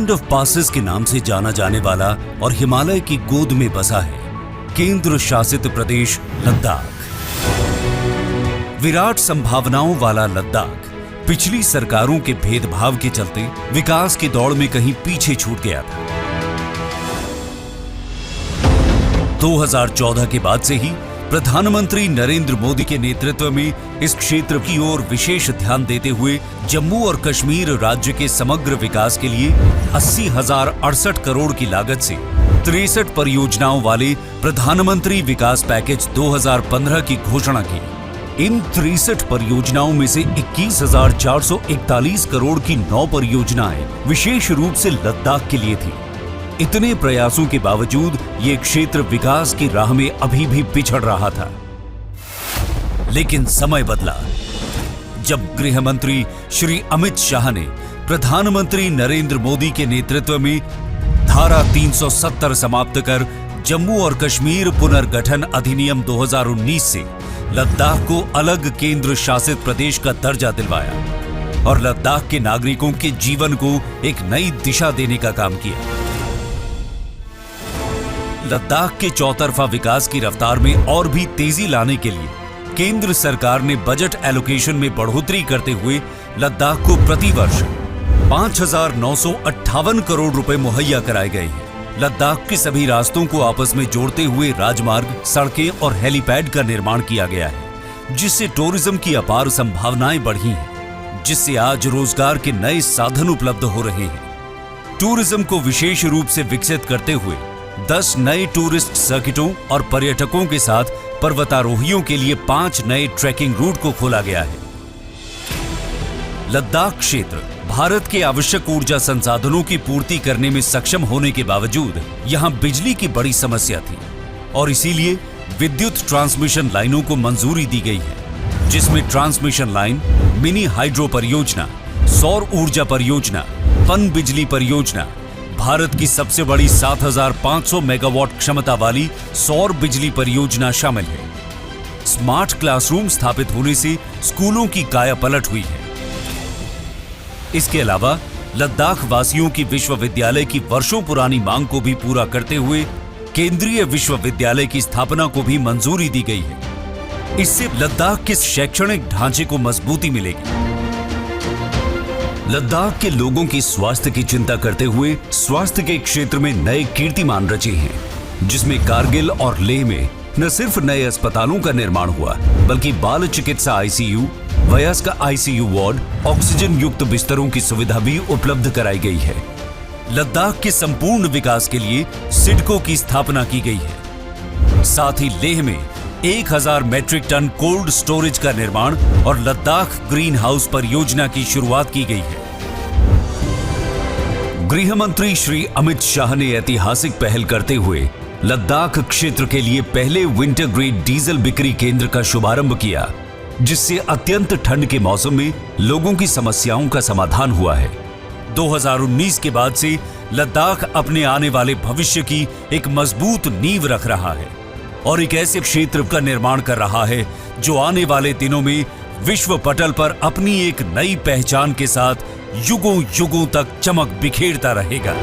Land of passes के नाम से जाना जाने वाला और हिमालय की गोद में बसा है केंद्र शासित प्रदेश लद्दाख। विराट संभावनाओं वाला लद्दाख पिछली सरकारों के भेदभाव के चलते विकास की दौड़ में कहीं पीछे छूट गया था। 2014 के बाद से ही प्रधानमंत्री नरेंद्र मोदी के नेतृत्व में इस क्षेत्र की ओर विशेष ध्यान देते हुए जम्मू और कश्मीर राज्य के समग्र विकास के लिए 80,068 करोड़ की लागत से 63 परियोजनाओं वाले प्रधानमंत्री विकास पैकेज 2015 की घोषणा की। इन 63 परियोजनाओं में से 21,441 करोड़ की 9 परियोजनाएं विशेष रूप से लद्दाख के लिए थी। इतने प्रयासों के बावजूद ये क्षेत्र विकास की राह में अभी भी पिछड़ रहा था। लेकिन समय बदला जब गृह मंत्री श्री अमित शाह ने प्रधानमंत्री नरेंद्र मोदी के नेतृत्व में धारा 370 समाप्त कर जम्मू और कश्मीर पुनर्गठन अधिनियम 2019 से लद्दाख को अलग केंद्र शासित प्रदेश का दर्जा दिलवाया और लद्दाख के नागरिकों के जीवन को एक नई दिशा देने का काम किया। लद्दाख के चौतरफा विकास की रफ्तार में और भी तेजी लाने के लिए केंद्र सरकार ने बजट एलोकेशन में बढ़ोतरी करते हुए लद्दाख को प्रतिवर्ष 5,958 करोड़ रुपए मुहैया कराए गए हैं। लद्दाख के सभी रास्तों को आपस में जोड़ते हुए राजमार्ग, सड़कें और हेलीपैड का निर्माण किया गया है, जिससे टूरिज्म की अपार संभावनाएं बढ़ी हैं, जिससे आज रोजगार के नए साधन उपलब्ध हो रहे हैं। टूरिज्म को विशेष रूप से विकसित करते हुए 10 नए टूरिस्ट सर्किटों और पर्यटकों के साथ पर्वतारोहियों के लिए 5 नए ट्रैकिंग रूट को खोला गया है। लद्दाख क्षेत्र भारत के आवश्यक ऊर्जा संसाधनों की पूर्ति करने में सक्षम होने के बावजूद यहां बिजली की बड़ी समस्या थी और इसीलिए विद्युत ट्रांसमिशन लाइनों को मंजूरी दी गई है, जिसमें ट्रांसमिशन लाइन, मिनी हाइड्रो परियोजना, सौर ऊर्जा परियोजना, पन बिजली परियोजना, भारत की सबसे बड़ी 7,500 मेगावाट क्षमता वाली सौर बिजली परियोजना शामिल है। स्मार्ट क्लासरूम स्थापित होने से स्कूलों की कायापलट हुई है। इसके अलावा लद्दाख वासियों की विश्वविद्यालय की वर्षों पुरानी मांग को भी पूरा करते हुए केंद्रीय विश्वविद्यालय की स्थापना को भी मंजूरी दी गई है। इससे लद्दाख के शैक्षणिक ढांचे को मजबूती मिलेगी। लद्दाख के लोगों की स्वास्थ्य की चिंता करते हुए स्वास्थ्य के क्षेत्र में नए कीर्तिमान रचे हैं, जिसमें कारगिल और लेह में न सिर्फ नए अस्पतालों का निर्माण हुआ, बल्कि बाल चिकित्सा आईसीयू, वयस्क आईसीयू वार्ड, ऑक्सीजन युक्त बिस्तरों की सुविधा भी उपलब्ध कराई गई है। लद्दाख के संपूर्ण विकास के लिए सिडको की स्थापना की गई है। साथ ही लेह में 1,000 मैट्रिक टन कोल्ड स्टोरेज का निर्माण और लद्दाख ग्रीन हाउस परियोजना की शुरुआत की गई है। गृह मंत्री श्री अमित शाह ने ऐतिहासिक पहल करते हुए लद्दाख क्षेत्र के लिए पहले विंटर ग्रेड डीजल बिक्री केंद्र का शुभारंभ किया, जिससे अत्यंत ठंड के मौसम में लोगों की समस्याओं का समाधान हुआ है। 2019 के बाद से लद्दाख अपने आने वाले भविष्य की एक मजबूत नींव रख रहा है और एक ऐसे क्षेत्र का निर्माण कर रहा है जो आने वाले दिनों में विश्व पटल पर अपनी एक नई पहचान के साथ युगों युगों तक चमक बिखेरता रहेगा।